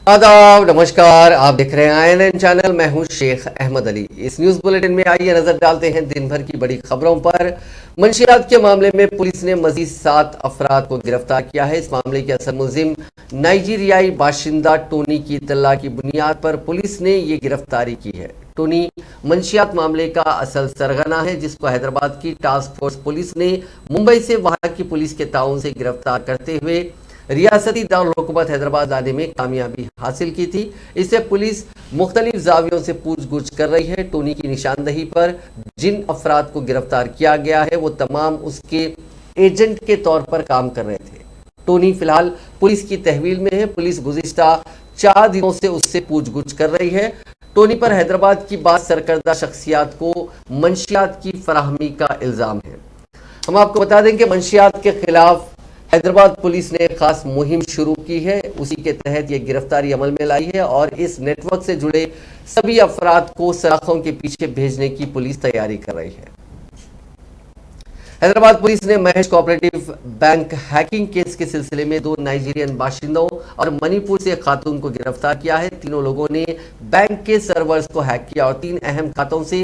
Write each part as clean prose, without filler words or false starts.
आदाब, नमस्कार। आप देख रहे हैं INN चैनल। मैं हूं शेख अहमद अली। इस न्यूज बुलेटिन में आइए नजर डालते हैं दिन भर की बड़ी खबरों पर। मंशियात के मामले में पुलिस ने मजीद 7 अफराद को गिरफ्तार किया है। इस मामले के असल मुलजिम नाइजीरियाई बाशिंदा टोनी की इत्तला की बुनियाद पर पुलिस ने ये गिरफ्तारी की है। टोनी मंशियात मामले का असल सरगना है, जिसको हैदराबाद की टास्क फोर्स पुलिस ने मुंबई से वहां की पुलिस के ताउन से गिरफ्तार करते हुए रियासती दारुल हुकूमत हैदराबाद लाने में कामयाबी हासिल की थी। इससे पुलिस मुख्तलिफ जावियों से पूछगछ कर रही है। टोनी की निशानदही पर जिन अफराद को गिरफ्तार किया गया है वो तमाम उसके एजेंट के तौर पर काम कर रहे थे। टोनी फिलहाल पुलिस की तहवील में है। पुलिस गुज़िश्ता 4 दिनों से उससे पूछगछ कर रही है। टोनी पर हैदराबाद की बाद सरकर्दा शख्सियात को मंशियात की फराहमी का इल्ज़ाम है। हम आपको बता दें कि मंशियात के खिलाफ हैदराबाद पुलिस ने एक खास मुहिम शुरू की है। उसी के तहत ये गिरफ्तारी अमल में लाई है और इस नेटवर्क से जुड़े सभी अफराद को सलाखों के पीछे भेजने की पुलिस तैयारी कर रही है। हैदराबाद पुलिस ने Mahesh cooperative bank hacking case के सिलसिले में 2 नाइजीरियन बाशिंदों और मणिपुर से एक खातून को गिरफ्तार किया है। तीनों लोगों ने बैंक के सर्वर्स को हैक किया और 3 अहम खातों से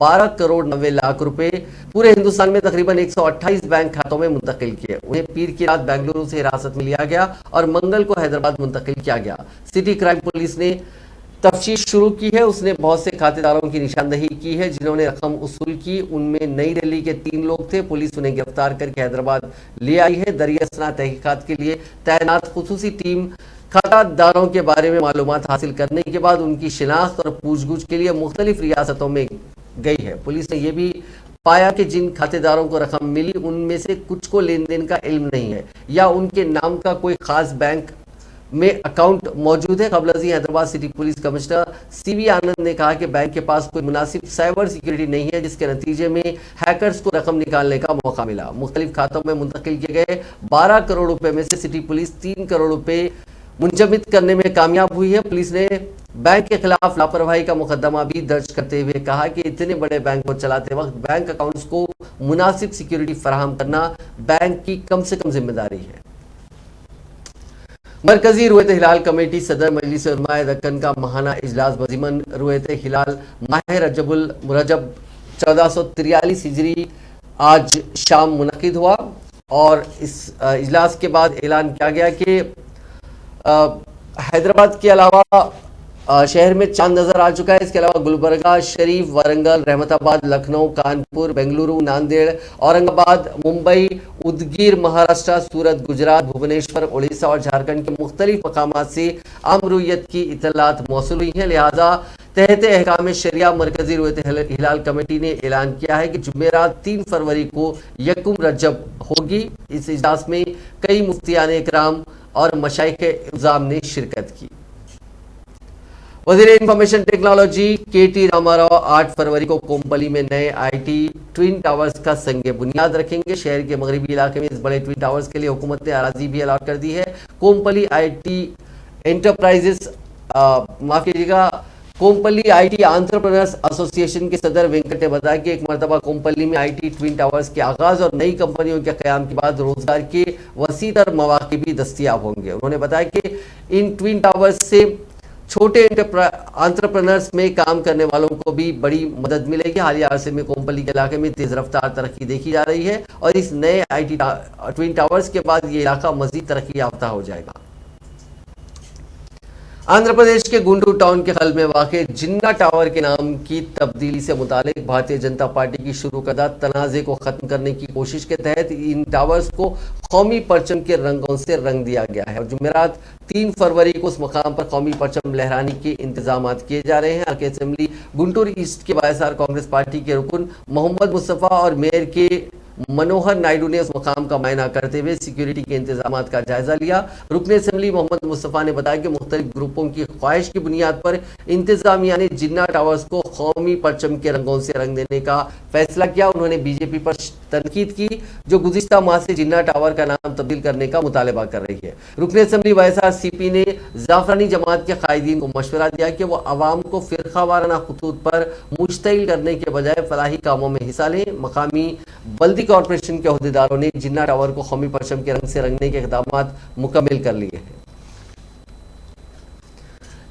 12 करोड़ 90 लाख रुपए पूरे हिंदुस्तान में तकरीबन 128 बैंक खातों में मुंतकिल किए। उन्हें पीर की रात बेंगलुरु से हिरासत में लिया गया और मंगल को हैदराबाद मुंतकिल किया गया। सिटी क्राइम पुलिस ने तफ्तीश शुरू की है। उसने बहुत से खातेदारों की निशानदही की है जिन्होंने रकम उसूल की। उनमें नई दिल्ली के 3 लोग थे। पुलिस उन्हें गिरफ्तार करके हैदराबाद ले आई है। दरियासना तहकीकात के लिए तैनात खुसूसी टीम खातादारों के बारे में मालूमात हासिल करने के बाद उनकी शिनाख्त और पूछगछ के लिए मुख्तलिफ रियासतों में गई है। पुलिस ने यह भी पाया कि जिन खातेदारों को रकम मिली उनमें से कुछ को लेन देन का इल्म नहीं है या उनके नाम का कोई खास बैंक में अकाउंट मौजूद है। कबलजी Hyderabad city police commissioner CV Anand ने कहा कि बैंक के पास कोई मुनासिब साइबर सिक्योरिटी नहीं है, जिसके नतीजे में हैकर्स को रकम निकालने का मौका मिला। मुख्तलिफ खातों में मुंतकिल किए गए 12 करोड़ रुपए में से सिटी पुलिस 3 करोड़ रुपए मुंजमद करने में कामयाब हुई है। पुलिस ने बैंक के खिलाफ लापरवाही का मुकदमा भी दर्ज करते हुए कहा कि इतने बड़े बैंक को चलाते वक्त बैंक अकाउंट्स को मुनासिब सिक्योरिटी फराहम करना बैंक की कम से कम जिम्मेदारी है। मरकजी रुयत हिलाल कमेटी सदर मजलिस उलमाए दक्कन का माहाना इजलास बजीमन रुयत हिलाल माह रजबुल मुरजब 1443 हिजरी आज शाम मुनक़िद हुआ और इस इजलास के बाद ऐलान किया गया कि हैदराबाद के अलावा शहर में चांद नजर आ चुका है। इसके अलावा गुलबर्गा शरीफ, वारंगल, रहमताबाद, लखनऊ, कानपुर, बेंगलुरु, नांदेड़, औरंगाबाद, मुंबई, उदगीर महाराष्ट्र, सूरत गुजरात, भुवनेश्वर उड़ीसा और झारखंड के मुख्तलिफ मकामात से आम रुयत की इतलात मौसूल हुई हैं। लिहाजा तहत अहकाम शरिया मरकजी रुयत हिलाल कमेटी ने ऐलान किया है कि जुमेरात 3 फरवरी को यकुम रजब होगी। इस इजलास में कई मुफ्तियान इकराम और मशाइख इज़ाम ने शिरकत की। वज़ीर इंफॉर्मेशन टेक्नोलॉजी KT रामाराव 8 फरवरी को कोम्पली में नए IT ट्विन टावर्स का संग बुनियाद रखेंगे। शहर के मगरबी इलाके में इस बड़े ट्विन टावर्स के लिए हुकूमत ने अराजी भी अलॉट कर दी है। कोम्पली IT एंटरप्राइजेस माफ कीजिएगा कोम्पली IT एंटरप्रेन्योर्स एसोसिएशन के सदर वेंकट ने बताया कि एक मरतबा कोम्पली में IT ट्विन टावर्स के आगाज और नई कंपनियों के क़याम के बाद रोजगार के वसीतर मौक़े भी दस्तियाब होंगे। उन्होंने बताया कि इन ट्विन टावर्स से छोटे एंटरप्रेन्योर्स में काम करने वालों को भी बड़ी मदद मिलेगी। हालिया अरसे में कोम्पली के इलाके में तेज रफ्तार तरक्की देखी जा रही है और इस नए IT ट्विन टावर्स के बाद ये इलाका मजीद तरक्की याफ्ता हो जाएगा। आंध्र प्रदेश के गुंटूर टाउन के खल में वाक़ जिन्ना टावर के नाम की तब्दीली से मुतालिक भारतीय जनता पार्टी की शुरू करदा तनाज़े को ख़त्म करने की कोशिश के तहत इन टावर्स को कौमी परचम के रंगों से रंग दिया गया है और जुमेरात 3 फरवरी को उस मकाम पर कौमी परचम लहराने के इंतजाम किए जा रहे हैं। हल्के असेंबली गुंटूर ईस्ट के बायसार कांग्रेस पार्टी के रुकन मोहम्मद मुस्तफ़ा और मेयर के मनोहर नायडू ने उस मकाम का मायना करते हुए सिक्योरिटी के इंतजाम का जायजा लिया। रुकन असेंबली मोहम्मद मुस्तफ़ा ने बताया कि मुख्तलिफ ग्रुपों की ख्वाहिश की बुनियाद पर इंतजामिया ने जिन्ना टावर्स को कौमी परचम के रंगों से रंग देने का फैसला किया। उन्होंने बीजेपी पर तनकीद की जो गुज़िश्ता माह से जिन्ना टावर का नाम तब्दील करने का मुतालबा कर रही है। रुकन असेंबली वायसार CP ने जाफरानी जमात के कायदीन को मशवरा दिया कि वो आवाम को फ़िरका वाराना खतूत पर मुश्तइल करने के बजाय फलाही कामों में हिस्सा लें। मकामी बल्दी कॉरपोरेशन के अहदेदारों ने जिन्ना टावर को कौमी परचम के रंग से रंगने के इक़दामात मुकम्मल कर लिए हैं।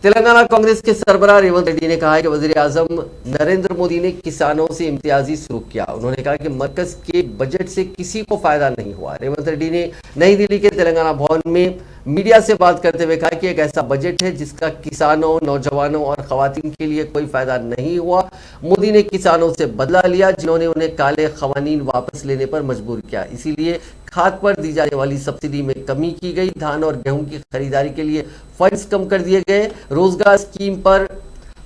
तेलंगाना कांग्रेस के सरबराह रेवंत रेड्डी ने कहा है कि वजीर आजम नरेंद्र मोदी ने किसानों से इम्तियाजी सलूक किया। उन्होंने कहा कि मरकज के बजट से किसी को फायदा नहीं हुआ। रेवंत रेड्डी ने नई दिल्ली के तेलंगाना भवन में मीडिया से बात करते हुए कहा कि एक ऐसा बजट है जिसका किसानों, नौजवानों और खवातीन के लिए कोई फायदा नहीं हुआ। मोदी ने किसानों से बदला लिया जिन्होंने उन्हें काले खवानीन वापस लेने पर मजबूर किया। इसीलिए खाद पर दी जाने वाली सब्सिडी में कमी की गई, धान और गेहूं की खरीदारी के लिए फंड्स कम कर दिए गए, रोजगार स्कीम पर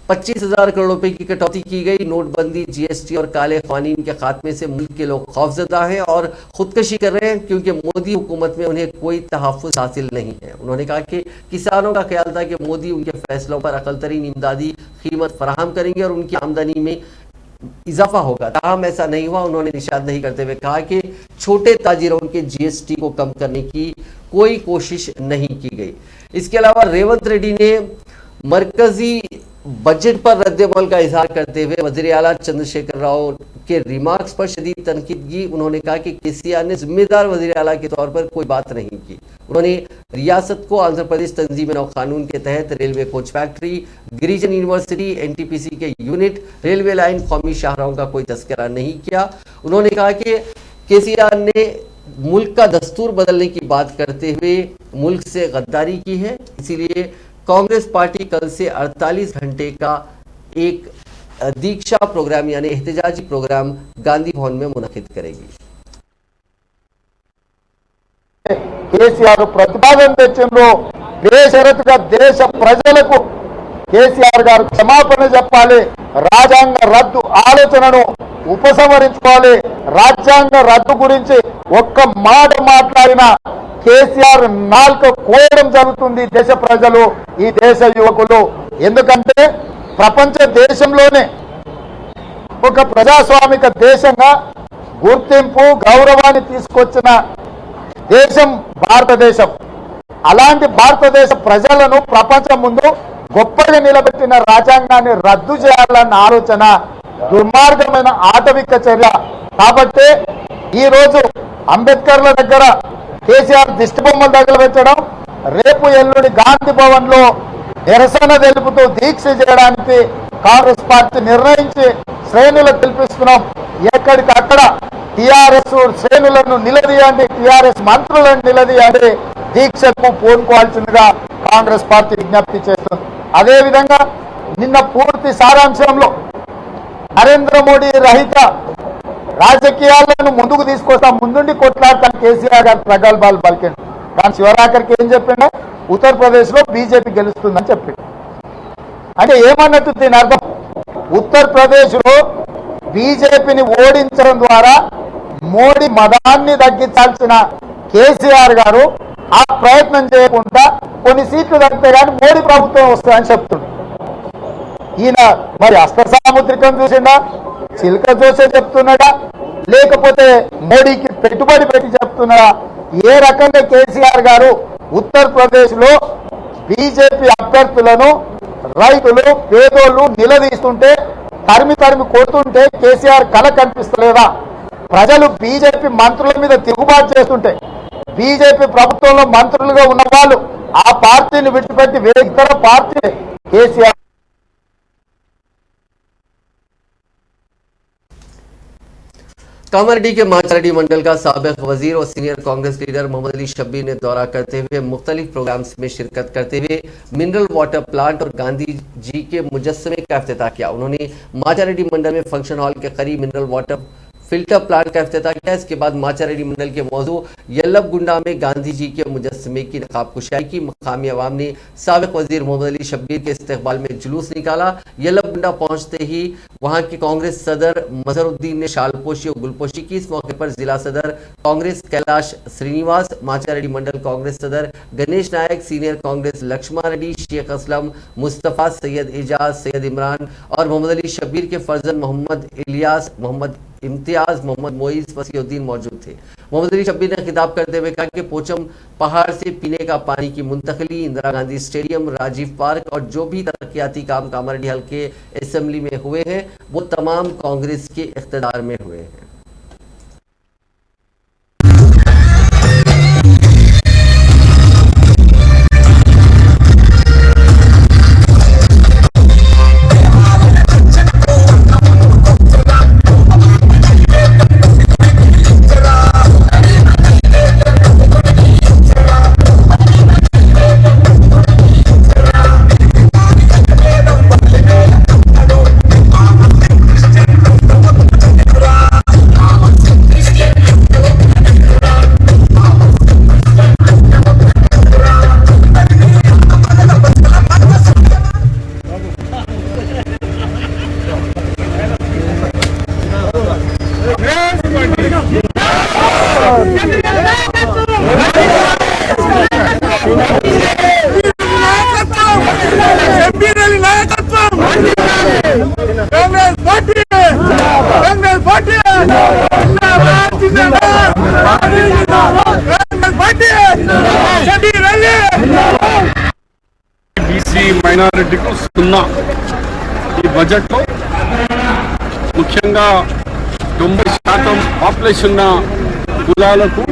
25,000 करोड़ रुपए की कटौती की गई, नोटबंदी, जीएसटी और काले कानून के खात्मे से मुल्क के लोग खौफजदा हैं और खुदकशी कर रहे हैं क्योंकि मोदी हुकूमत में उन्हें कोई तहफ़्फ़ुज़ हासिल नहीं है। उन्होंने कहा कि किसानों का ख्याल था कि मोदी उनके फैसलों पर अक़लतरीन इमदादी कीमत फराहम करेंगे और उनकी आमदनी में इजाफा होगा, ताहम ऐसा नहीं हुआ। उन्होंने निशानदेही करते हुए कहा कि छोटे ताजिरों के जीएसटी को कम करने की कोई कोशिश नहीं की गई। इसके अलावा रेवंत रेड्डी ने मरकजी बजट पर रद्द-ए-अमल का इजहार करते हुए वज़ीर आला चंद्रशेखर राव के रिमार्क्स पर शदीद तनकीद की। उन्होंने कहा कि केसीआर ने जिम्मेदार वज़ीर आला के तौर पर कोई बात नहीं की। उन्होंने रियासत को आंध्र प्रदेश तंजीम नौ कानून के तहत railway coach factory, Girijan university, NTPC के यूनिट, रेलवे लाइन, कौमी शाहराहों का कोई तस्करा नहीं किया। उन्होंने कहा कि केसीआर ने मुल्क का दस्तूर बदलने की बात करते हुए मुल्क से गद्दारी की है। इसीलिए कांग्रेस पार्टी कल से 48 घंटे का एक दीक्षा प्रोग्राम यानी एहतजाजी प्रोग्राम गांधी भवन में मुनक्किद करेगी। కేసీఆర్ ప్రతిపాదన తెచ్చిండ్రు బేషరతుగా దేశ ప్రజలకు కేసీఆర్ గారు క్షమాపణ చెప్పాలి, రాజ్యాంగ రద్దు ఆలోచనను ఉపసంహరించుకోవాలి, రాజ్యాంగ రద్దు గురించి ఒక్క మాట మాట్లాడిన కేసీఆర్ నాలుక కోయడం జరుగుతుంది దేశ ప్రజలు, ఈ దేశ యువకులు. ఎందుకంటే ప్రపంచ దేశంలోనే ఒక ప్రజాస్వామిక దేశంగా గుర్తింపు గౌరవాన్ని తీసుకొచ్చిన దేశం భారతదేశం. అలాంటి భారతదేశ ప్రజలను ప్రపంచం ముందు గొప్పగా నిలబెట్టిన రాజ్యాంగాన్ని రద్దు చేయాలన్న ఆలోచన దుర్మార్గమైన ఆటవిక చర్య. కాబట్టి ఈ రోజు అంబేద్కర్ల దగ్గర కేసీఆర్ దిష్టి బొమ్మలు తగలబెట్టడం, రేపు ఎల్లుండి గాంధీ భవన్ లో నిరసన తెలుపుతూ దీక్ష చేయడానికి కాంగ్రెస్ పార్టీ నిర్ణయించి శ్రేణులకు పిలిపిస్తున్నాం. ఎక్కడికక్కడ టీఆర్ఎస్ శ్రేణులను నిలదీయండి, టీఆర్ఎస్ మంత్రులను నిలదీయండి, దీక్షకు పూనుకోవాల్సిందిగా కాంగ్రెస్ పార్టీ విజ్ఞప్తి చేస్తుంది. అదేవిధంగా నిన్న పూర్తి సారాంశంలో నరేంద్ర మోడీ రహిత రాజకీయాలను ముందుకు తీసుకొస్తాం, ముందుండి కొట్లాడతాం కేసీఆర్ గారు ప్రగల్భాలు పలికిండు. కానీ శివరాకర్కి ఏం చెప్పిండ, ఉత్తరప్రదేశ్ లో బీజేపీ గెలుస్తుందని చెప్పిండు. అంటే ఏమన్నట్టు దీని అర్థం, ఉత్తరప్రదేశ్ లో బీజేపీని ఓడించడం ద్వారా మోడీ మదాన్ని తగ్గించాల్సిన కేసీఆర్ గారు ఆ ప్రయత్నం చేయకుండా కొన్ని సీట్లు తగ్గితే కానీ మోడీ ప్రభుత్వం వస్తుందని చెప్తుండ్రు. ఈయన మరి అష్టసాముద్రికం చూసిండా, చిలక చూసే చెప్తున్నాడా, లేకపోతే మోడీకి పెట్టుబడి పెట్టి చెప్తున్నాడా? ఏ రకంగా కేసీఆర్ గారు ఉత్తరప్రదేశ్ లో బీజేపీ అభ్యర్థులను రైతులు, పేదోళ్లు నిలదీస్తుంటే, తరిమి కొడుతుంటే కేసీఆర్ కళ కనిపిస్తలేదా? ప్రజలు బీజేపీ మంత్రుల మీద తిరుగుబాటు చేస్తుంటే, బీజేపీ ప్రభుత్వంలో మంత్రులుగా ఉన్న వాళ్ళు ఆ పార్టీని విడిచిపెట్టి వేరే ఇతర పార్టీ కేసీఆర్ कामारेड्डी के माचारेड्डी मंडल का साबिक वजीर और सीनियर कांग्रेस लीडर मोहम्मद अली शब्बीर ने दौरा करते हुए मुख्तलिफ प्रोग्राम्स में शिरकत करते हुए मिनरल वाटर प्लांट और गांधी जी के मुजस्समे का इफ्तिताह किया। उन्होंने माचारेड्डी मंडल में फंक्शन हॉल के करीब मिनरल वाटर फिल्टर प्लांट का इफ्तिताह किया। इसके बाद माचारेड्डी मंडल के मौजू यल्लबगुंडा में गांधी जी के मुजस्समे की नकाब कुशाई की। मकामी अवाम ने साबिक वजीर मोहम्मद अली शब्बीर के इस्तकबाल में जुलूस निकाला। यल्लबगुंडा पहुंचते ही वहां के कांग्रेस सदर मजहरुद्दीन ने शालपोशी और गुलपोशी की। इस मौके पर जिला सदर कांग्रेस कैलाश श्रीनिवास, माचारेड्डी मंडल कांग्रेस सदर गणेश नायक, सीनियर कांग्रेस लक्ष्मण रेड्डी, शेख असलम, मुस्तफ़ा, सैयद एजाज, सैयद इमरान और मोहम्मद अली शब्बीर के फर्जंद मोहम्मद इलियास, मोहम्मद इम्तियाज, मोहम्मद मोइज, वसीउद्दीन मौजूद थे। मोहम्मद अली शब्बीर ने खिताब करते हुए कहा कि पोचम पहाड़ से पीने का पानी की मुंतकली, इंदिरा गांधी स्टेडियम, राजीव पार्क और जो भी तरक्याती काम कामारेड्डी हल्के असेंबली में हुए हैं वो तमाम कांग्रेस के इख्तिदार में हुए हैं। మైనారిటీకు 0. ఈ బడ్జెట్లో ముఖ్యంగా 90% పాపులేషన్ ఉన్న కులాలకు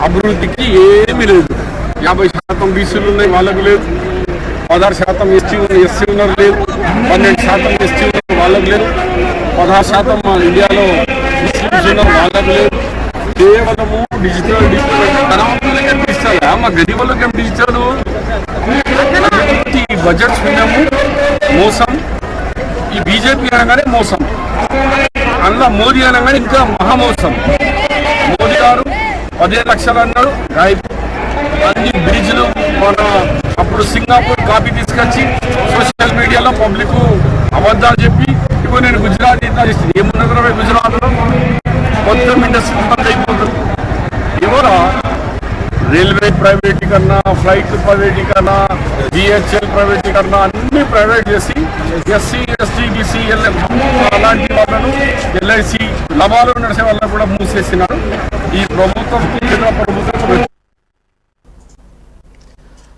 అభివృద్ధికి ఏమీ లేదు. 50% బీసీలు ఉన్నాయి, వాళ్ళకు లేదు. 16% ఎస్సీ ఉన్నారు, లేదు. 12% ఎస్టీ ఉన్నారు, వాళ్ళకు లేదు. 16% మన ఇండియాలో ముస్లిమ్స్ ఉన్నారు, వాళ్ళకు లేదు. కేవలము డిజిటల్ ధనవంతులకే డిజిటల్, మా గరీబులకి ఏం డిజిటల్? ఈ బడ్జెట్ విన్నాము మోసం. ఈ బీజేపీ అనగానే మోసం, అందులో మోదీ అనగానే ఇంకా మహామోసం. మోదీ గారు 15 లక్షలు అన్నాడు, అన్ని బ్రిడ్జ్లు మన అప్పుడు సింగపూర్ కాపీ తీసుకొచ్చి సోషల్ మీడియాలో పబ్లిక్ అబద్ధాలు చెప్పి ఇప్పుడు నేను గుజరాత్ ఇంత చేస్తుంది. ఏమున్నదో గుజరాత్లో మొత్తం ఇండస్ట్రీ బంద్ అయిపోతుంది. ఎవరా రైల్వే ప్రైవేటీకరణ, ఫ్లైట్ ప్రైవేటీకరణ, బిహెచ్ఎల్ ప్రైవేటీకరణ అన్ని ప్రైవేట్ చేసి ఎస్సీ ఎస్టీ బీసీ అలాంటి వాళ్ళను ఎల్ఐసి లభాలు నడిచే వాళ్ళని కూడా మూసేసినారు ఈ ప్రభుత్వం, కేంద్ర ప్రభుత్వం.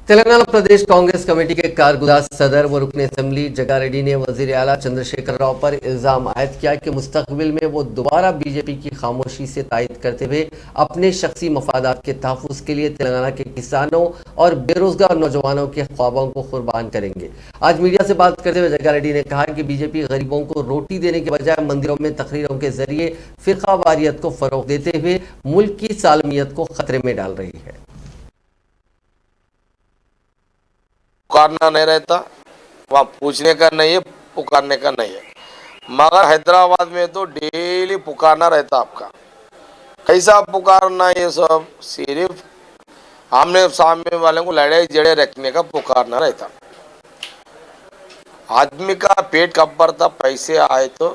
तेलंगाना प्रदेश कांग्रेस कमेटी के कारगुजार सदर व रुकने असेंबली जगारेड्डी ने वजीर आला चंद्रशेखर राव पर इल्जाम आयद किया कि मुस्तकबिल में वो दोबारा बीजेपी की खामोशी से तायद करते हुए अपने शख्सी मफादात के तहफ़्फ़ुज़ के लिए तेलंगाना के किसानों और बेरोजगार नौजवानों के ख्वाबों को कुर्बान करेंगे। आज मीडिया से बात करते हुए जगारेड्डी ने कहा कि बीजेपी गरीबों को रोटी देने के बजाय मंदिरों में तकरीरों के जरिए फ़िरक़ावारियत को फ़रोग़ देते हुए मुल्क की सालमियत को खतरे में डाल रही है। पुकारना नहीं रहता, वहाँ पूछने का नहीं है, पुकारने का नहीं है। मगर हैदराबाद में तो डेली पुकारना रहता आपका। कैसा पुकारना? ये सब सिर्फ आमने सामने वाले को लड़ाई जड़े रखने का पुकारना रहता। आदमी का पेट कब भरता? पैसे आए तो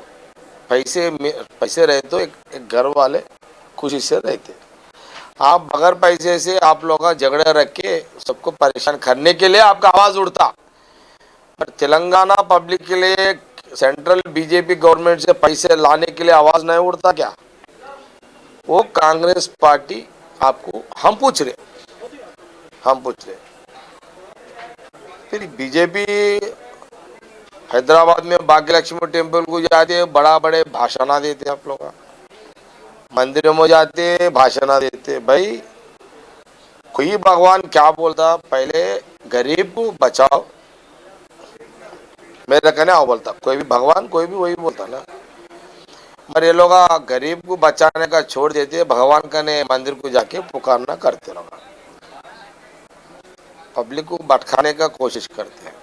पैसे रहे तो एक घर वाले खुशी से रहते। आप बगैर पैसे से आप लोग का झगड़े रख के सबको परेशान करने के लिए आपका आवाज़ उठता। पर तेलंगाना पब्लिक के लिए सेंट्रल बीजेपी गवर्नमेंट से पैसे लाने के लिए आवाज़ नहीं उठता क्या? वो कांग्रेस पार्टी आपको हम पूछ रहे। फिर बीजेपी हैदराबाद में भाग्य लक्ष्मी टेम्पल को जाते बड़ा बड़े भाषण देते आप लोग, मंदिरों में जाते भाषण देते। भाई कोई भगवान क्या बोलता? पहले गरीब को बचाओ, मेरे कहने आओ बोलता। कोई भी भगवान कोई भी वही बोलता ना। मगर ये लोग गरीब को बचाने का छोड़ देते, भगवान कहने मंदिर को जाके पुकारना करते लोग, पब्लिक को भटकाने का कोशिश करते हैं।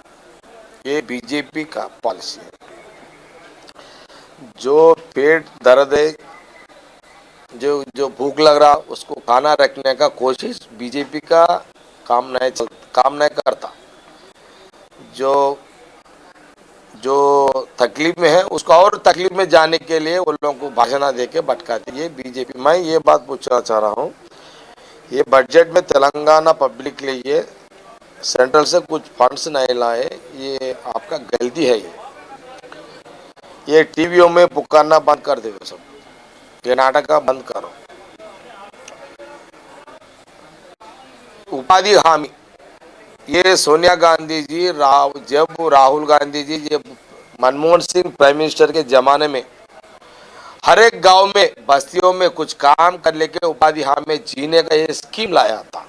ये बीजेपी का पॉलिसी है। जो पेट दर्द है, जो भूख लग रहा उसको खाना रखने का कोशिश बीजेपी का काम नहीं करता। जो तकलीफ में है उसको और तकलीफ में जाने के लिए वो लोगों को भाषण दे के भटकाती है बीजेपी। मैं ये बात पूछना चाह रहा हूँ, ये बजट में तेलंगाना पब्लिक के लिए सेंट्रल से कुछ फंड्स नहीं लाए, ये आपका गलती है। ये टीवियों में पुकारना बंद कर दे, सब ये नाटक बंद करो। उपाधि हामी, ये सोनिया गांधी जी जब राहुल गांधी जी जब मनमोहन सिंह प्राइम मिनिस्टर के जमाने में हर एक गांव में बस्तियों में कुछ काम कर लेके उपाधि हामी में जीने का ये स्कीम लाया था।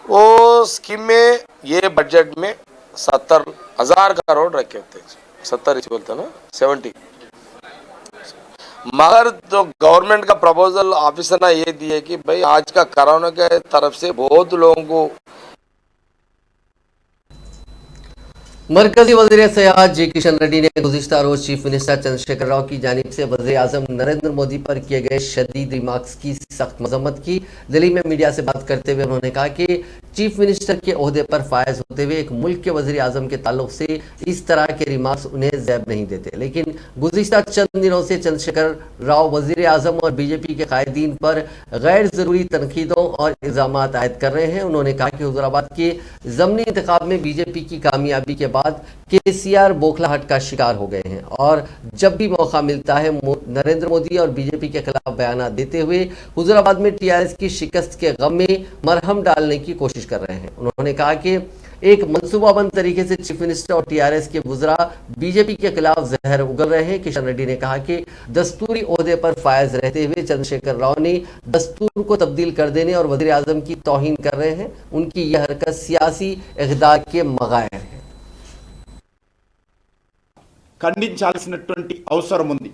वो स्कीम में ये बजट में 70,000 करोड़ रखे थे। 70 बोलते ना, 70। मगर तो गवर्नमेंट का प्रपोजल ऑफिसर ने ये दिए कि भाई आज का कोरोना के तरफ से बहुत लोगों को। मरकजी वज़ीर सयाहत जी किशन रेड्डी ने गुज़िश्ता रोज चीफ मिनिस्टर चंद्रशेखर राव की जानिब से वज़ीर आज़म नरेंद्र मोदी पर किए गए शदीद रिमार्क्स की सख्त मजम्मत की। दिल्ली में मीडिया से बात करते हुए उन्होंने कहा कि चीफ मिनिस्टर के ओहदे पर फायज होते हुए एक मुल्क के वज़ीर आज़म के ताल्लुक से इस तरह के रिमार्क्स उन्हें ज़ैब नहीं देते। लेकिन गुज़िश्ता चंद दिनों से चंद्रशेखर राव वज़ीर आज़म और बीजेपी के कायदीन पर गैर ज़रूरी तनकीदों और इल्ज़ामात आयद कर रहे हैं। उन्होंने कहा कि हुज़ूराबाद के ज़मनी इंतखाब में बीजेपी की कामयाबी के बाद केसीआर बौखलाहट का शिकार हो गए हैं और जब भी मौका मिलता है नरेंद्र मोदी और बीजेपी के खिलाफ बयान देते हुए हुज़ूराबाद में टीआरएस की शिकस्त के गम में मरहम डालने की कोशिश कर रहे हैं। उन्होंने कहा कि एक मंसूबाबंद तरीके से चीफ मिनिस्टर और टीआरएस के वुज़रा बीजेपी के खिलाफ जहर उगल रहे हैं। किशन रेड्डी ने कहा कि दस्तूरी ओहदे पर फायज रहते हुए चंद्रशेखर राव ने दस्तूर को तब्दील कर देने और वज़ीर आज़म की तौहीन कर रहे हैं। उनकी यह हरकत सियासी इक़्तिदार के मगायर है। ఖండించాల్సినటువంటి అవసరం ఉంది.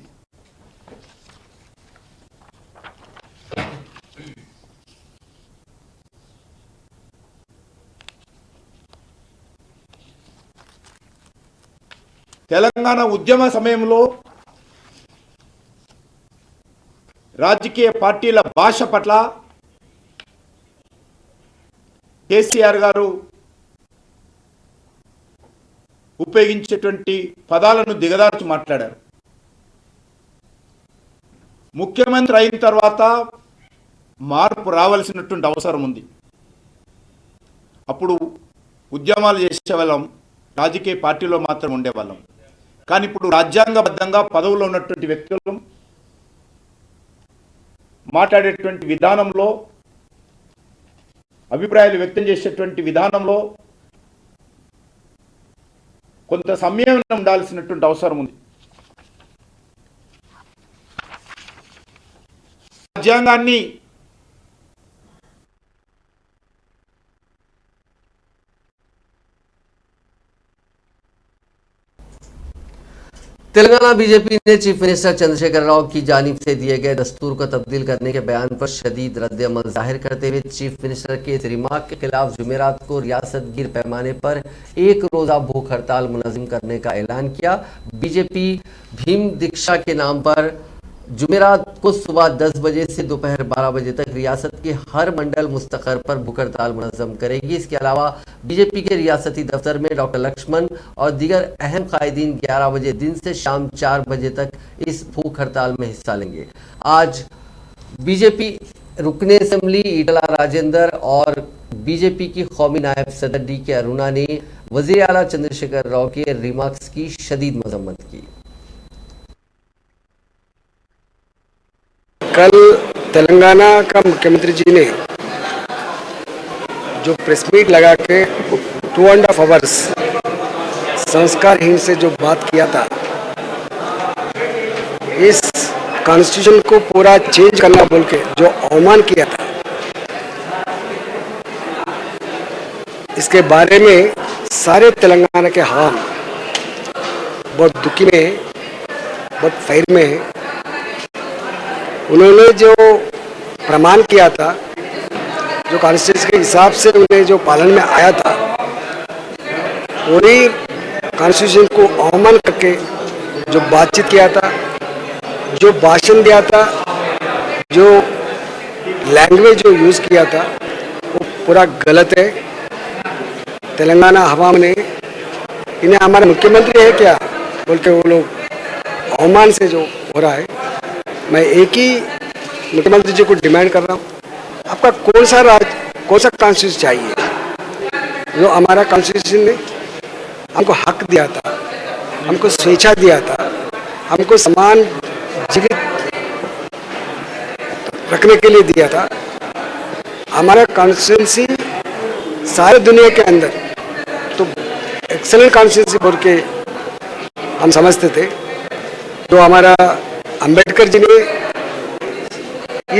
తెలంగాణ ఉద్యమ సమయంలో రాజకీయ పార్టీల భాష పట్ల కేసీఆర్ గారు ఉపయోగించేటువంటి పదాలను దిగదార్చి మాట్లాడారు. ముఖ్యమంత్రి అయిన తర్వాత మార్పు రావాల్సినటువంటి అవసరం ఉంది. అప్పుడు ఉద్యమాలు చేసేవాళ్ళం, రాజకీయ పార్టీలో మాత్రం ఉండేవాళ్ళం. కానీ ఇప్పుడు రాజ్యాంగబద్ధంగా పదవుల్లో ఉన్నటువంటి వ్యక్తులు మాట్లాడేటువంటి విధానంలో, అభిప్రాయాలు వ్యక్తం చేసేటువంటి విధానంలో కొంత సంయమనం ఉండాల్సినటువంటి అవసరం ఉంది. రాజ్యాంగాన్ని तेलंगाना बीजेपी ने चीफ मिनिस्टर चंद्रशेखर राव की जानिब से दिए गए दस्तूर को तब्दील करने के बयान पर शदीद रद्द-ए-अमल जाहिर करते हुए चीफ मिनिस्टर के इस रिमार्क के खिलाफ जुमेरात को रियासत गिर पैमाने पर एक रोज़ा भूख हड़ताल मुनज़्ज़म करने का ऐलान किया। बीजेपी भीम दीक्षा के नाम पर जुमेरात को सुबह 10 बजे से दोपहर 12 बजे तक रियासत के हर मंडल मुस्तकर पर भूख हड़ताल मुनज़्ज़म करेगी। इसके अलावा बीजेपी के रियासती दफ्तर में डॉक्टर लक्ष्मण और दीगर अहम कायदीन 11 बजे दिन से शाम 4 बजे तक इस भूख हड़ताल में हिस्सा लेंगे। आज बीजेपी रुकने असेंबली ईटला राजेंद्र और बीजेपी की कौमी नायब सदर डी के अरुणा ने वज़ीर आला चंद्रशेखर राव के रिमार्क्स की शदीद मजम्मत की। कल तेलंगाना का मुख्यमंत्री जी ने जो प्रेस मीट लगा के 2.5 आवर्स संस्कारहीन से जो बात किया था, इस कॉन्स्टिट्यूशन को पूरा चेंज करना बोल के जो अवमान किया था, इसके बारे में सारे तेलंगाना के हाल बहुत दुखी में, बहुत फायर में है। उन्होंने जो प्रमाण किया था, जो कॉन्स्टिट्यूशन के हिसाब से उन्हें जो पालन में आया था, वही कॉन्स्टिट्यूशन को अवमान करके जो बातचीत किया था, जो भाषण दिया था, जो लैंग्वेज जो यूज़ किया था, वो पूरा गलत है। तेलंगाना हवाम ने इन्हें हमारे मुख्यमंत्री है क्या बोल के वो लोग अवमान से जो हो रहा है। मैं एक ही मुख्यमंत्री जी को डिमांड कर रहा हूँ, आपका कौन सा कॉन्स्टिट्यूशन चाहिए। जो हमारा कॉन्स्टिट्यूशन ने हमको हक दिया था, हमको स्वेच्छा दिया था, हमको समान जीवित रखने के लिए दिया था। हमारा कॉन्स्टिट्यूंसी सारे दुनिया के अंदर तो एक्सेलेंट कॉन्स्टिट्यूंसी बोल के हम समझते थे। तो हमारा अंबेडकर जी ने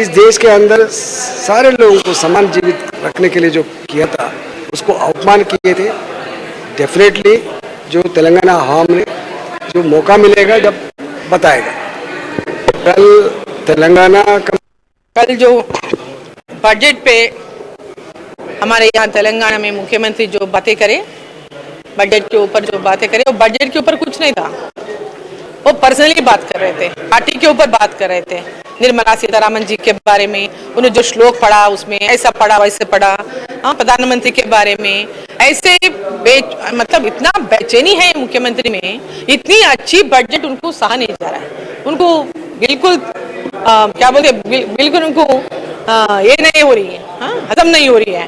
इस देश के अंदर सारे लोगों को समान जीवित रखने के लिए जो किया था, उसको अपमान किए थे। डेफिनेटली जो तेलंगाना आवाम ने जो मौका मिलेगा जब बताएगा। कल तेलंगाना का कल जो बजट पे हमारे यहाँ तेलंगाना में मुख्यमंत्री जो बातें करे, बजट के ऊपर जो बातें करे, वो बजट के ऊपर कुछ नहीं था, वो पर्सनली बात कर रहे थे, पार्टी के ऊपर बात कर रहे थे। निर्मला सीतारामन जी के बारे में उन्होंने जो श्लोक पढ़ा, उसमें ऐसा पढ़ा वैसे पढ़ा। हाँ, प्रधानमंत्री के बारे में ऐसे मतलब इतना बेचैनी है मुख्यमंत्री में, इतनी अच्छी बजट उनको सहा नहीं जा रहा है। उनको बिल्कुल क्या बोलते, बिल्कुल उनको ये नहीं हो रही है, हाँ, हजम नहीं हो रही है।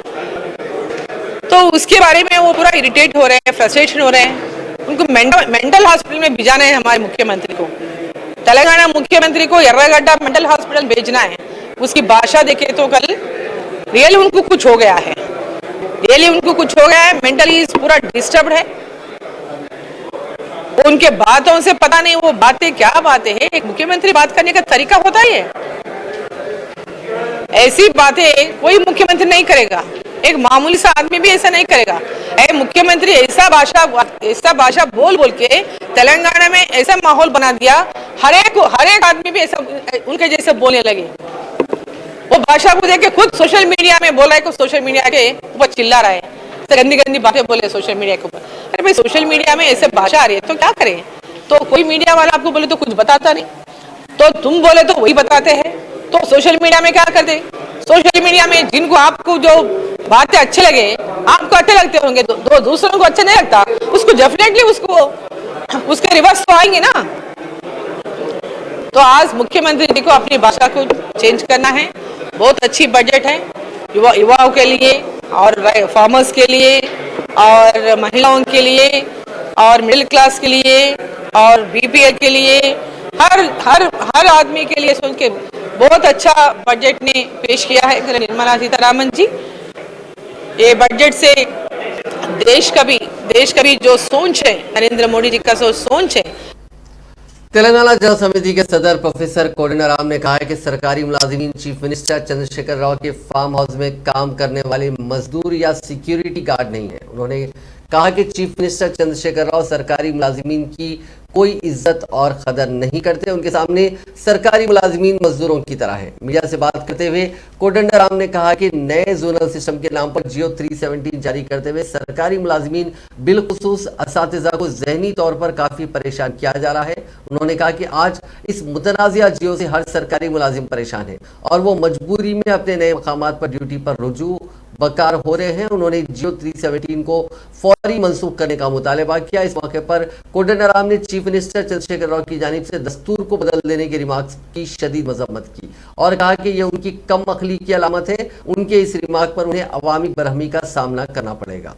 तो उसके बारे में वो पूरा इरिटेट हो रहे हैं, फ्रस्ट्रेशन हो रहे हैं। उनको मेंटल हॉस्पिटल में भिजाना है हमारे मुख्यमंत्री को। तेलंगाना मुख्यमंत्री को यर्रागड्डा मेंटल हॉस्पिटल भेजना है। उसकी भाषा देखे तो कल रियल उनको कुछ हो गया है। रियली उनको कुछ हो गया है, मेंटली पूरा डिस्टर्ब है। उनके बातों से पता नहीं वो बातें क्या बातें हैं। एक मुख्यमंत्री बात करने का तरीका होता ही है, ऐसी बातें कोई मुख्यमंत्री नहीं करेगा, एक मामूली सा आदमी भी ऐसा नहीं करेगा। मुख्यमंत्री ऐसा भाषा बोल बोल के तेलंगाना में ऐसा माहौल बना दिया, हर एक आदमी भी ऐसा उनके जैसे बोलने लगे। वो भाषा को देख के खुद सोशल मीडिया में बोल रहा है, कुछ सोशल मीडिया के ऊपर चिल्ला रहा है, गंदी गंदी बातें बोले सोशल मीडिया के ऊपर। अरे भाई, सोशल मीडिया में ऐसे भाषा आ रही है तो क्या करें? तो कोई मीडिया वाला आपको बोले तो कुछ बताता नहीं, तो तुम बोले तो वही बताते हैं। तो सोशल मीडिया में क्या करते? सोशल मीडिया में जिनको आपको जो बातें अच्छे लगे, आपको अच्छे लगते होंगे, दूसरों को अच्छा नहीं लगता, उसको डेफिनेटली उसके रिवर्स तो आएंगे ना। तो आज मुख्यमंत्री जी को अपनी भाषा को चेंज करना है। बहुत अच्छी बजट है युवाओं के लिए और फार्मर्स के लिए और महिलाओं के लिए और मिडिल क्लास के लिए और बीपीएल के लिए, हर आदमी के लिए सुन के बहुत अच्छा बजट ने पेश किया है निर्मला सीतारामन जी। ये बजट से देश का भी जो सोच है, नरेंद्र मोदी जी का जो सोच है। तेलंगाना जल समिति के सदर प्रोफेसर कोडंडराम ने कहा है कि सरकारी मुलाजिमीन चीफ मिनिस्टर चंद्रशेखर राव के फार्म हाउस में काम करने वाले मजदूर या सिक्योरिटी गार्ड नहीं है। उन्होंने कहा कि चीफ मिनिस्टर चंद्रशेखर राव सरकारी मुलाजिमीन की कोई इज्जत और कदर नहीं करते। उनके सामने सरकारी मुलाजिमीन मजदूरों की तरह है। मीडिया से बात करते हुए कोडंडराम ने कहा कि नए जोनल सिस्टम के नाम पर जियो 317 जारी करते हुए सरकारी मुलाजिमीन बिलखुसूस असातिज़ा को जहनी तौर पर काफी परेशान किया जा रहा है। उन्होंने कहा कि आज इस मुतनाज़िया जियो से हर सरकारी मुलाजिम परेशान है और वो मजबूरी में अपने नए मकामात पर ड्यूटी पर रुजू बकार हो रहे हैं। उन्होंने जियो 317 को फौरी मंसूख करने का मुतालबा किया। इस मौके पर कोडंडराम ने चीफ मिनिस्टर चंद्रशेखर राव की जानिब से दस्तूर को बदल देने के रिमार्क्स की शदीद मजम्मत की और कहा कि यह उनकी कम अखली की अलामत है। उनके इस रिमार्क पर उन्हें अवामी बरहमी का सामना करना पड़ेगा।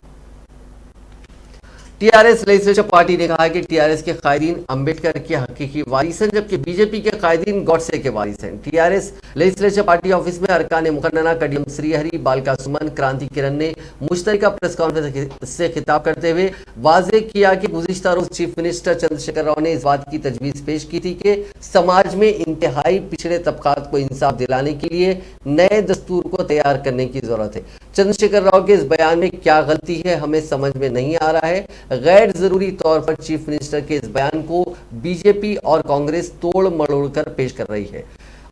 टीआरएस लेजिस्लेचर पार्टी ने कहा कि टीआरएस के कायदीन अंबेडकर के हकीकी वारिस हैं, जबकि बीजेपी के कायदीन गॉडसे के वारिस हैं। टीआरएस लेजिस्लेचर पार्टी ऑफिस में अरकान मुकन्नना कडियम श्रीहरि, बालका सुमन, क्रांति किरण ने मुश्तरका प्रेस कॉन्फ्रेंस से खिताब करते हुए वाजे किया कि गुज़िश्ता रोज चीफ मिनिस्टर चंद्रशेखर राव ने इस बात की तजवीज़ पेश की थी कि समाज में इंतहाई पिछड़े तबकात को इंसाफ दिलाने के लिए नए दस्तूर को तैयार करने की जरूरत है। चंद्रशेखर राव के इस बयान में क्या गलती है हमें समझ में नहीं आ रहा है। गैर जरूरी तौर पर चीफ मिनिस्टर के इस बयान को बीजेपी और कांग्रेस तोड़ मरोड़ कर पेश कर रही है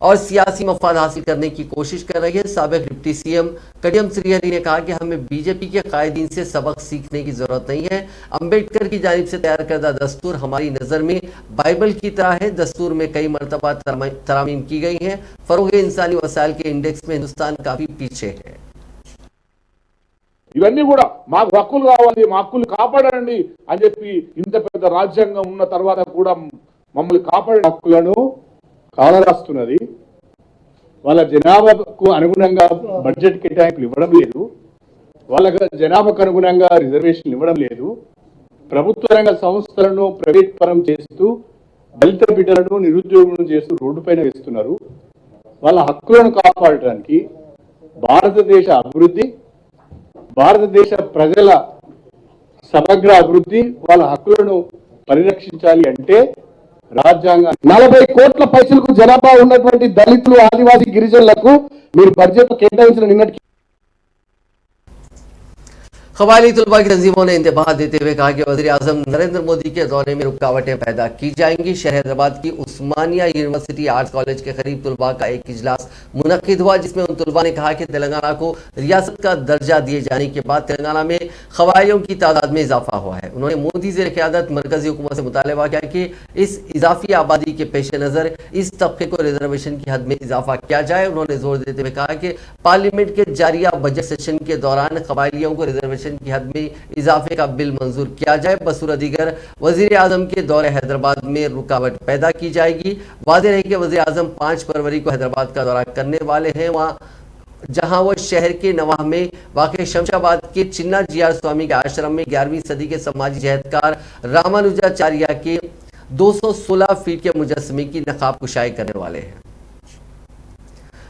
और सियासी मफाद हासिल करने की कोशिश कर रही है। साबिक डिप्टी सीएम कडियम श्रीहरि ने कहा कि हमें बीजेपी के कायदीन से सबक सीखने की जरूरत नहीं है। अंबेडकर की जानिब से तैयार करदा दस्तूर हमारी नजर में बाइबल की तरह है। दस्तूर में कई मरतबा तरामीम की गई हैं। फरोग इंसानी वसाइल के इंडेक्स में हिंदुस्तान काफी पीछे है। ఇవన్నీ కూడా మాకు హక్కులు కావాలి, మా హక్కులు కాపాడండి అని చెప్పి ఇంత పెద్ద రాజ్యాంగం ఉన్న తర్వాత కూడా మమ్మల్ని కాపాడే హక్కులను కాలరాస్తున్నది. వాళ్ళ జనాభాకు అనుగుణంగా బడ్జెట్ కేటాయింపులు ఇవ్వడం లేదు, వాళ్ళ జనాభాకు అనుగుణంగా రిజర్వేషన్లు ఇవ్వడం లేదు. ప్రభుత్వ రంగ సంస్థలను ప్రైవేట్ పరం చేస్తూ దళిత బిడ్డలను నిరుద్యోగులను చేస్తూ రోడ్డు పైన వేస్తున్నారు. వాళ్ళ హక్కులను కాపాడడానికి భారతదేశ అభివృద్ధి, భారతదేశ ప్రజల సమగ్ర అభివృద్ధి, వాళ్ళ హక్కులను పరిరక్షించాలి అంటే రాజ్యాంగం 40 కోట్ల పైసలకు జనాభా ఉన్నటువంటి దళితులు, ఆదివాసీ గిరిజనులకు మీరు బడ్జెట్ కేటాయించిన నిన్నటికి कबायली तलबा की तंजीमों ने इंतबाह देते हुए कहा कि वज़ीर आज़म नरेंद्र मोदी के दौरे में रुकावटें पैदा की जाएंगी। शहर हैदराबाद की उस्मानिया यूनिवर्सिटी आर्ट्स कॉलेज के करीब तलबा का एक इजलास मुनक्किद हुआ, जिसमें उन तलबा ने कहा कि तेलंगाना को रियासत का दर्जा दिए जाने के बाद तेलंगाना में कबायलियों की तादाद में इजाफा हुआ है। उन्होंने मोदी ज़ेर क़यादत मरकजी हुकूमत से मुतालबा किया कि इस इजाफी आबादी के पेश नज़र इस तबके को रिजर्वेशन की हद में इजाफा किया जाए। उन्होंने जोर देते हुए कहा कि पार्लियामेंट के जारिया बजट सेशन के दौरान कबायलियों को रिजर्वेशन की हद में इजाफे का बिल मंजूर किया जाए। बसूरा दीगर वजीर आजम के दौरे हैदराबाद में रुकावट पैदा की जाएगी। वाज़ेह है कि वजीर आजम 5 फरवरी को हैदराबाद का दौरा करने वाले हैं, जहां वो शहर के नवाह में वाक़े शमशाबाद के चिन्ना जीआर स्वामी के आश्रम में 11वीं सदी के समाजी जहदकार रामानुजाचार्य के 216 फीट के मुजस्समे की नकाब कुशाई करने वाले हैं।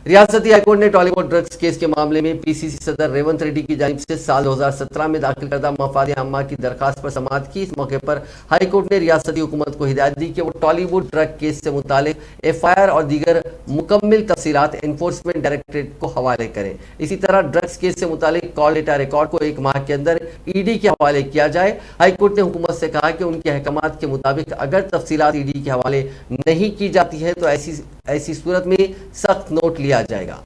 रियासती हाईकोर्ट ने टॉलीवुड ड्रग्स केस के मामले में पीसीसी सदर रेवंत रेड्डी की जानिब से साल 2017 में दाखिल करदा मफाद आम्मा की दरखास्त पर समाअत की। इस मौके पर हाईकोर्ट ने रियासती हुकूमत को हिदायत दी कि वो टॉलीवुड ड्रग केस से मुतालिक एफआईआर और दीगर मुकम्मिल तफसीलात एनफोर्समेंट डायरेक्टरेट को हवाले करें। इसी तरह ड्रग्स केस से मुतालिक कॉल डेटा रिकॉर्ड को 1 माह के अंदर ईडी के हवाले किया जाए। हाईकोर्ट ने हुकूमत से कहा कि उनके अहकामात के मुताबिक अगर तफसीलात ईडी के हवाले नहीं की जाती है तो ऐसी सूरत में सख्त नोट लिया जाएगा।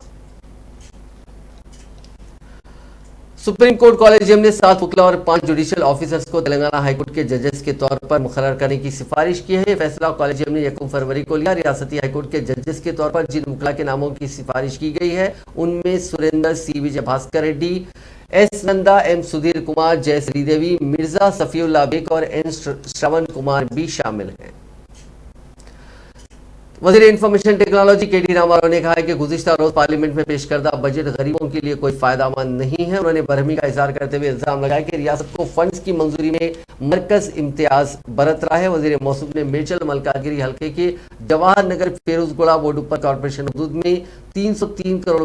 सुप्रीम कोर्ट कॉलेजियम ने 7 वकील और 5 जुडिशियल ऑफिसर्स को तेलंगाना हाईकोर्ट के जजेस के तौर पर मुकर्रर करने की सिफारिश की है। यह फैसला कॉलेजियम ने 1 फरवरी को लिया। रियासती हाईकोर्ट के जजेस के तौर पर जिन वकील के नामों की सिफारिश की गई है उनमें सुरेंद्र सी विजय भास्कर रेड्डी, एस नंदा, एम सुधीर कुमार, जय श्रीदेवी, मिर्जा सफीउल्लाह बेग और एन श्रवण कुमार भी शामिल हैं। वजीर इंफॉर्मेशन टेक्नोलॉजी केटी रामाराव ने कहा है कि गुज़िश्ता रोज पार्लियामेंट में पेश करदा बजट गरीबों के लिए कोई फायदामंद नहीं है। उन्होंने बरहमी का इजहार करते हुए इल्जाम लगाया कि रियासत को फंड्स की मंजूरी में मरकज इम्तियाज बरत रहा है। वजीर मौसूफ ने मेचल मलकागिरी हल्के के जवाहर नगर फेरुजगुड़ा वार्ड पर कॉर्पोरेशन हदूद में 303 करोड़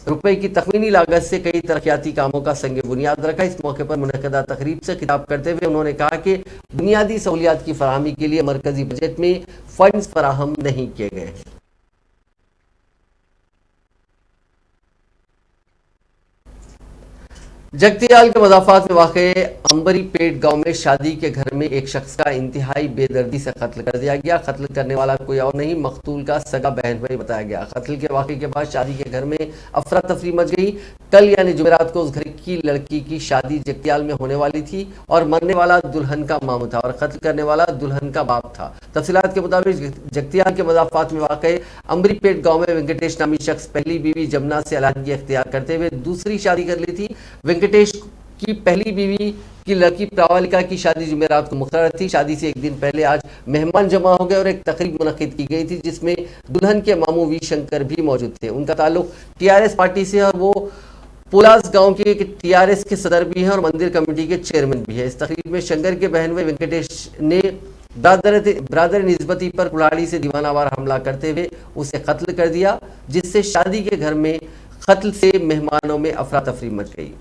रुपए की तखमीनी लागत से कई तरक्याती कामों का संग बुनियाद रखा। इस मौके पर मुनक़दा तकरीब से खिताब करते हुए उन्होंने कहा कि बुनियादी सहूलियात की फराहमी के लिए मरकजी बजट में फंड्स फराहम नहीं किए गए हैं। जगतियाल के मदाफात में वाक़े अंबरीपेट गांव में शादी के घर में एक शख्स का इंतहाई बेदर्दी से कत्ल कर दिया गया। कत्ल करने वाला कोई और नहीं, मकतूल का सगा बहन भाई बताया गया। कत्ल के वाक़े के बाद शादी के घर में अफरा तफरी मच गई। कल यानी जुमेरात को उस घर की लड़की की शादी जगतियाल में होने वाली थी और मरने वाला दुल्हन का मामू था और कत्ल करने वाला दुल्हन का बाप था। तफसीलात के मुताबिक जगतियाल के मदाफात में वाक़े अंबरीपेट गाँव में वेंकटेश नामी शख्स पहली बीवी जमुना से अलहदगी अख्तियार करते हुए दूसरी शादी कर ली थी। वेंकटेश की पहली बीवी की लड़की प्रावालिका की शादी जुमेरात को मुकर्रर थी। शादी से एक दिन पहले आज मेहमान जमा हो गए और एक तकरीब मुनक्किद की गई थी जिसमें दुल्हन के मामू वी शंकर भी मौजूद थे। उनका ताल्लुक टीआरएस पार्टी से और वो पुलास गांव के टीआरएस के सदर भी हैं और मंदिर कमेटी के चेयरमैन भी है। इस तकरीब में शंकर के बहन भाई वेंकटेश ने ब्रादर निस्बती पर कुल्हाड़ी से दीवानावार हमला करते हुए उसे कत्ल कर दिया, जिससे शादी के घर में कत्ल से मेहमानों में अफरा तफरी मच गई।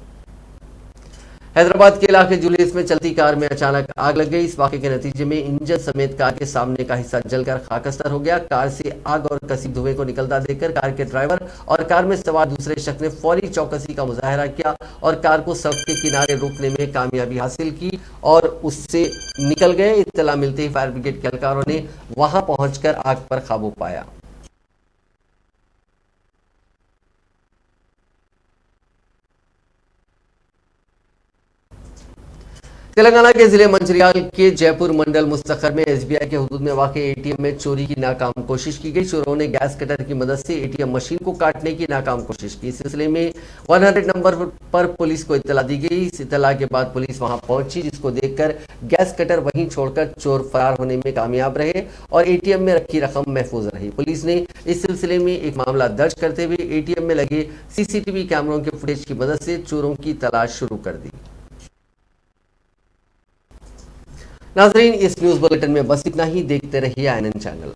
हैदराबाद के इलाके जुलियस में चलती कार में अचानक आग लग गई। इस वाक़े के नतीजे में इंजन समेत कार के सामने का हिस्सा जलकर खाकस्तर हो गया। कार से आग और कसीब धुएं को निकलता देखकर कार के ड्राइवर और कार में सवार दूसरे शख्स ने फौरी चौकसी का मुजाहरा किया और कार को सड़क के किनारे रोकने में कामयाबी हासिल की और उससे निकल गए। इत्तला मिलते ही फायर ब्रिगेड के एहलकारों ने वहां पहुंचकर आग पर काबू पाया। तेलंगाना के जिले मंचिरियाल के जयपुर मंडल मुस्तखर में एसबीआई के हुदूद में वाक़े एटीएम में चोरी की नाकाम कोशिश की गई। चोरों ने गैस कटर की मदद से एटीएम मशीन को काटने की नाकाम कोशिश की। इस सिलसिले में 100 नंबर पर पुलिस को इत्तला दी गई। इस इत्तला के बाद पुलिस वहां पहुंची, जिसको देखकर गैस कटर वहीं छोड़कर चोर फरार होने में कामयाब रहे और एटीएम में रखी रकम महफूज रही। पुलिस ने इस सिलसिले में एक मामला दर्ज करते हुए एटीएम में लगे सीसीटीवी कैमरों के फुटेज की मदद से चोरों की तलाश शुरू कर दी। नाज़रीन, इस न्यूज़ बुलेटिन में बस इतना ही। देखते रहिए INN चैनल।